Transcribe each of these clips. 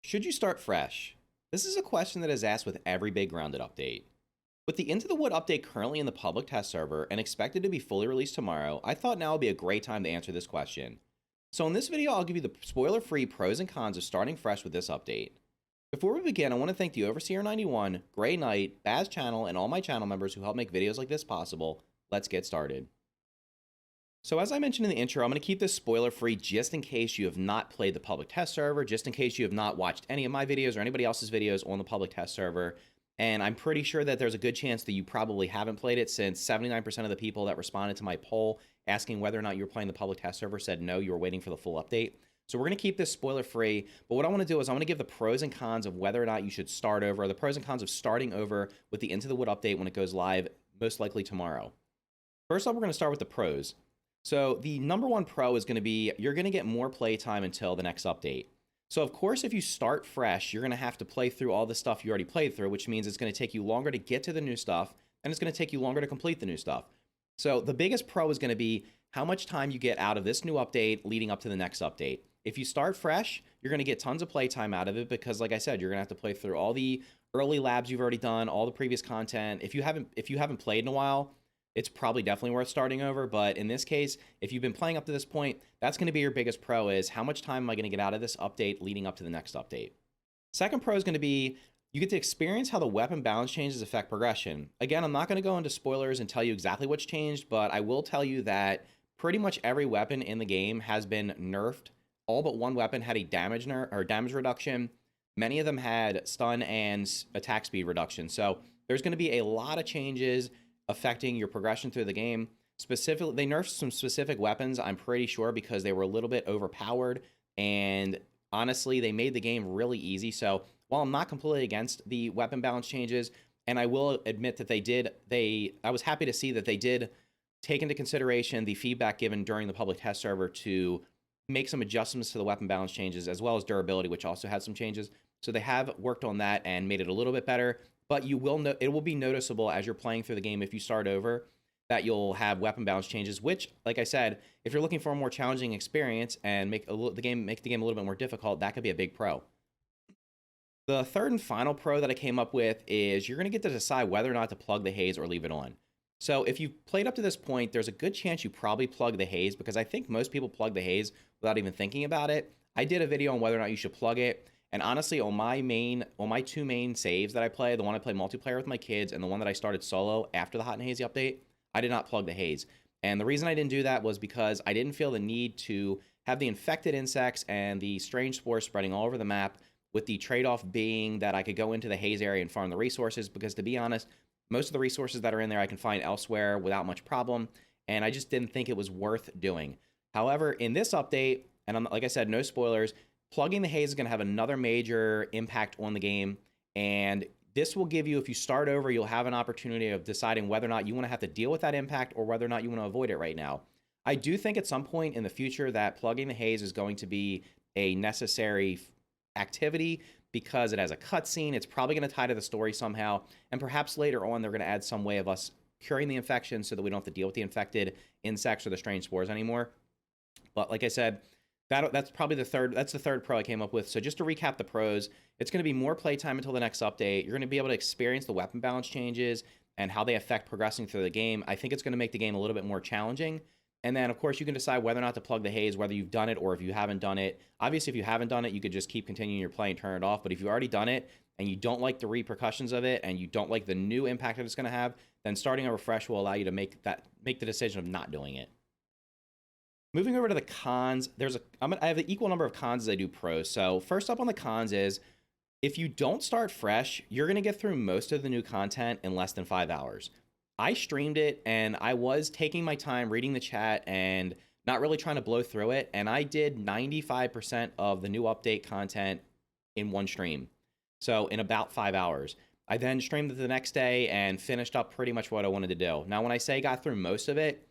Should you start fresh? This is a question that is asked with every big grounded update. With the Into the Wood update currently in the public test server and expected to be fully released tomorrow, I thought now would be a great time to answer this question. So in this video, I'll give you the spoiler-free pros and cons of starting fresh with this update. Before we begin, I want to thank the Overseer91, Grey Knight, Baz Channel, and all my channel members who help make videos like this possible. Let's get started. So as I mentioned in the intro, I'm going to keep this spoiler-free just in case you have not played the public test server, just in case you have not watched any of my videos or anybody else's videos on the public test server. And I'm pretty sure that there's a good chance that you probably haven't played it, since 79% of the people that responded to my poll asking whether or not you were playing the public test server said no, you were waiting for the full update. So we're going to keep this spoiler-free, but what I want to do is I want to give the pros and cons of whether or not you should start over, the pros and cons of starting over with the Into the Wood update when it goes live, most likely tomorrow. First off, we're going to start with the pros. So the number one pro is going to be you're going to get more playtime until the next update. So of course, if you start fresh, you're going to have to play through all the stuff you already played through, which means it's going to take you longer to get to the new stuff, and it's going to take you longer to complete the new stuff. So the biggest pro is going to be how much time you get out of this new update leading up to the next update. If you start fresh, you're going to get tons of playtime out of it because, like I said, you're going to have to play through all the early labs you've already done, all the previous content. If you haven't played in a while, it's probably definitely worth starting over. But in this case, if you've been playing up to this point, that's going to be your biggest pro, is how much time am I going to get out of this update leading up to the next update. Second pro is going to be you get to experience how the weapon balance changes affect progression. Again, I'm not going to go into spoilers and tell you exactly what's changed, but I will tell you that pretty much every weapon in the game has been nerfed. All but one weapon had a damage reduction. Many of them had stun and attack speed reduction. So there's going to be a lot of changes affecting your progression through the game. Specifically, they nerfed some specific weapons, I'm pretty sure, because they were a little bit overpowered, and honestly, they made the game really easy. So while I'm not completely against the weapon balance changes, and I will admit that I was happy to see that they did take into consideration the feedback given during the public test server to make some adjustments to the weapon balance changes, as well as durability, which also had some changes. So they have worked on that and made it a little bit better. But you will know, it will be noticeable as you're playing through the game if you start over, that you'll have weapon balance changes, which, like I said, if you're looking for a more challenging experience and make the game a little bit more difficult, that could be a big pro. The third and final pro that I came up with is you're going to get to decide whether or not to plug the haze or leave it on. So if you've played up to this point, there's a good chance you probably plug the haze, because I think most people plug the haze without even thinking about it. I did a video on whether or not you should plug it. And honestly, on my two main saves that I play, the one I play multiplayer with my kids and the one that I started solo after the Hot and Hazy update, I did not plug the haze. And the reason I didn't do that was because I didn't feel the need to have the infected insects and the strange spores spreading all over the map, with the trade-off being that I could go into the haze area and farm the resources, because to be honest, most of the resources that are in there I can find elsewhere without much problem, and I just didn't think it was worth doing. However, in this update, and like I said, no spoilers, plugging the haze is going to have another major impact on the game, and this will give you, if you start over, you'll have an opportunity of deciding whether or not you want to have to deal with that impact or whether or not you want to avoid it right now. I do think at some point in the future that plugging the haze is going to be a necessary activity, because it has a cutscene. It's probably going to tie to the story somehow, and perhaps later on they're going to add some way of us curing the infection so that we don't have to deal with the infected insects or the strange spores anymore. But like I said, that's probably the third pro I came up with. So just to recap the pros, it's going to be more playtime until the next update. You're going to be able to experience the weapon balance changes and how they affect progressing through the game. I think it's going to make the game a little bit more challenging. And then, of course, you can decide whether or not to plug the haze, whether you've done it or if you haven't done it. Obviously, if you haven't done it, you could just keep continuing your play and turn it off. But if you've already done it and you don't like the repercussions of it and you don't like the new impact that it's going to have, then starting over fresh will allow you to make the decision of not doing it. Moving over to the cons, I have the equal number of cons as I do pros. So first up on the cons is, if you don't start fresh, you're going to get through most of the new content in less than 5 hours. I streamed it, and I was taking my time reading the chat and not really trying to blow through it, and I did 95% of the new update content in one stream, so in about 5 hours. I then streamed it the next day and finished up pretty much what I wanted to do. Now, when I say got through most of it,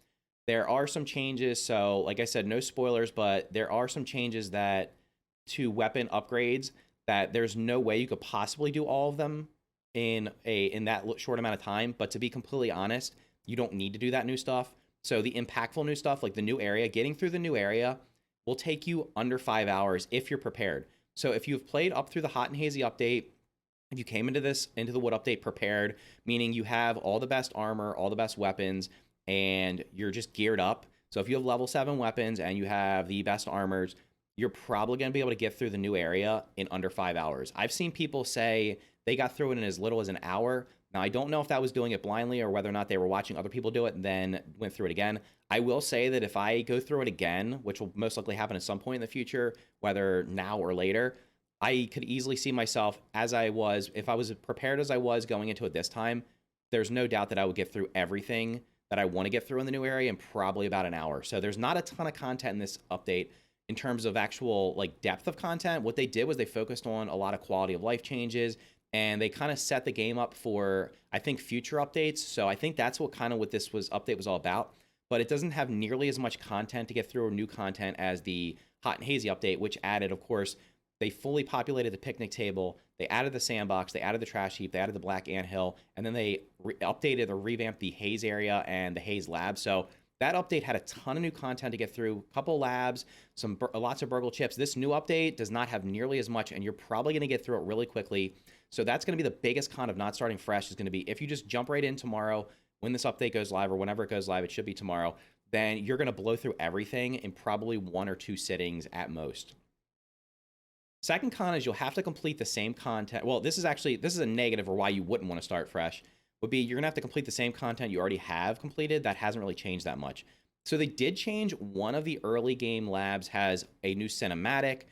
there are some changes, so like I said, no spoilers, but there are some changes to weapon upgrades that there's no way you could possibly do all of them in that short amount of time. But to be completely honest, you don't need to do that new stuff. So the impactful new stuff, like the new area, getting through the new area will take you under 5 hours if you're prepared. So if you've played up through the Hot and Hazy update, if you came into the wood update prepared, meaning you have all the best armor, all the best weapons, and you're just geared up. So if you have level 7 weapons and you have the best armors, you're probably going to be able to get through the new area in under 5 hours. I've seen people say they got through it in as little as an hour. Now, I don't know if that was doing it blindly or whether or not they were watching other people do it and then went through it again. I will say that if I go through it again, which will most likely happen at some point in the future, whether now or later, I could easily see myself as I was, if I was prepared as I was going into it this time, there's no doubt that I would get through everything that I want to get through in the new area in probably about an hour. So there's not a ton of content in this update in terms of actual like depth of content. What they did was they focused on a lot of quality of life changes, and they kind of set the game up for, I think, future updates. So I think that's what this update was all about. But it doesn't have nearly as much content to get through, or new content, as the Hot and Hazy update, which added, of course, they fully populated the picnic table, they added the sandbox, they added the trash heap, they added the black anthill, and then they updated or revamped the haze area and the haze lab. So that update had a ton of new content to get through, a couple labs, lots of burgle chips. This new update does not have nearly as much, and you're probably going to get through it really quickly. So that's going to be the biggest con of not starting fresh, is going to be if you just jump right in tomorrow when this update goes live, or whenever it goes live, it should be tomorrow, then you're going to blow through everything in probably 1 or 2 sittings at most. Second con is you'll have to complete the same content. Well, this is a negative, or why you wouldn't want to start fresh, would be you're going to have to complete the same content you already have completed. That hasn't really changed that much. So they did change one of the early game labs has a new cinematic.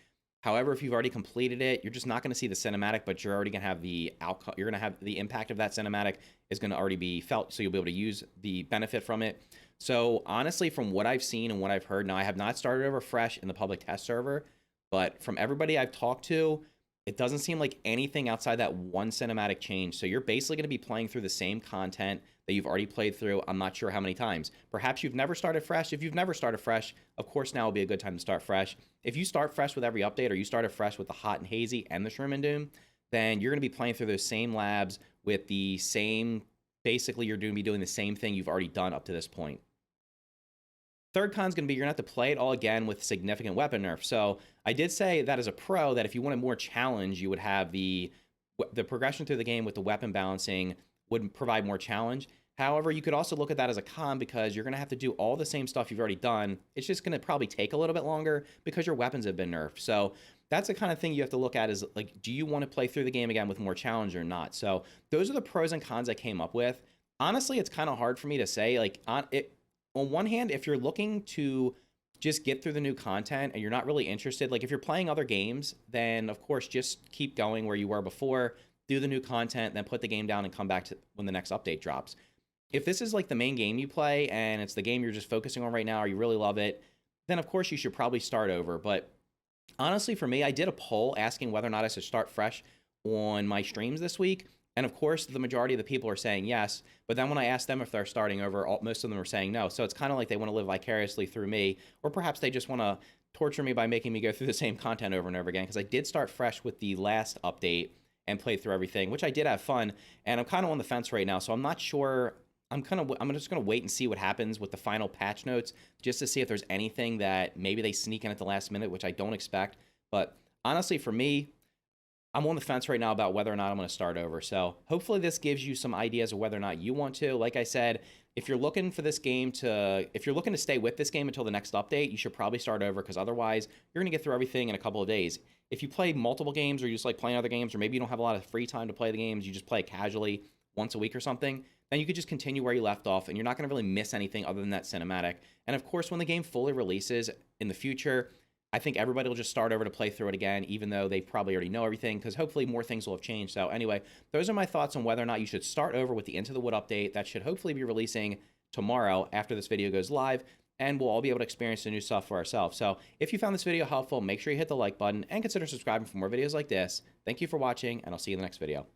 However, if you've already completed it, you're just not going to see the cinematic, but you're already going to have the outcome. You're going to have the impact of that cinematic is going to already be felt, so you'll be able to use the benefit from it. So honestly, from what I've seen and what I've heard, now I have not started over fresh in the public test server, but from everybody I've talked to, it doesn't seem like anything outside that one cinematic change. So you're basically going to be playing through the same content that you've already played through. I'm not sure how many times. Perhaps you've never started fresh. If you've never started fresh, of course now will be a good time to start fresh. If you start fresh with every update, or you started fresh with the Hot and Hazy and the Shroom and Doom, then you're going to be playing through those same labs with the same, basically you're going to be doing the same thing you've already done up to this point. Third con is going to be you're going to have to play it all again with significant weapon nerf. So I did say that as a pro, that if you wanted more challenge, you would have the progression through the game with the weapon balancing would provide more challenge. However, you could also look at that as a con, because you're going to have to do all the same stuff you've already done. It's just going to probably take a little bit longer because your weapons have been nerfed. So that's the kind of thing you have to look at, is like, do you want to play through the game again with more challenge or not? So those are the pros and cons I came up with. Honestly, it's kind of hard for me to say. Like, on one hand, if you're looking to just get through the new content and you're not really interested, like if you're playing other games, then of course just keep going where you were before, do the new content, then put the game down and come back to when the next update drops. If this is like the main game you play and it's the game you're just focusing on right now, or you really love it, then of course you should probably start over. But honestly, for me, I did a poll asking whether or not I should start fresh on my streams this week. And of course, the majority of the people are saying yes. But then when I asked them if they're starting over, most of them are saying no. So it's kind of like they want to live vicariously through me, or perhaps they just want to torture me by making me go through the same content over and over again. Because I did start fresh with the last update and play through everything, which I did have fun. And I'm kind of on the fence right now, so I'm not sure. I'm just going to wait and see what happens with the final patch notes, just to see if there's anything that maybe they sneak in at the last minute, which I don't expect. But honestly, for me, I'm on the fence right now about whether or not I'm going to start over. So hopefully this gives you some ideas of whether or not you want to. Like I said, if you're looking for this game if you're looking to stay with this game until the next update, you should probably start over, because otherwise you're going to get through everything in a couple of days. If you play multiple games, or you just like playing other games, or maybe you don't have a lot of free time to play the games, you just play it casually once a week or something, then you could just continue where you left off, and you're not going to really miss anything other than that cinematic. And of course, when the game fully releases in the future, I think everybody will just start over to play through it again, even though they probably already know everything, because hopefully more things will have changed. So anyway, those are my thoughts on whether or not you should start over with the Into the Wood update. That should hopefully be releasing tomorrow after this video goes live, and we'll all be able to experience the new stuff for ourselves. So if you found this video helpful, make sure you hit the like button and consider subscribing for more videos like this. Thank you for watching, and I'll see you in the next video.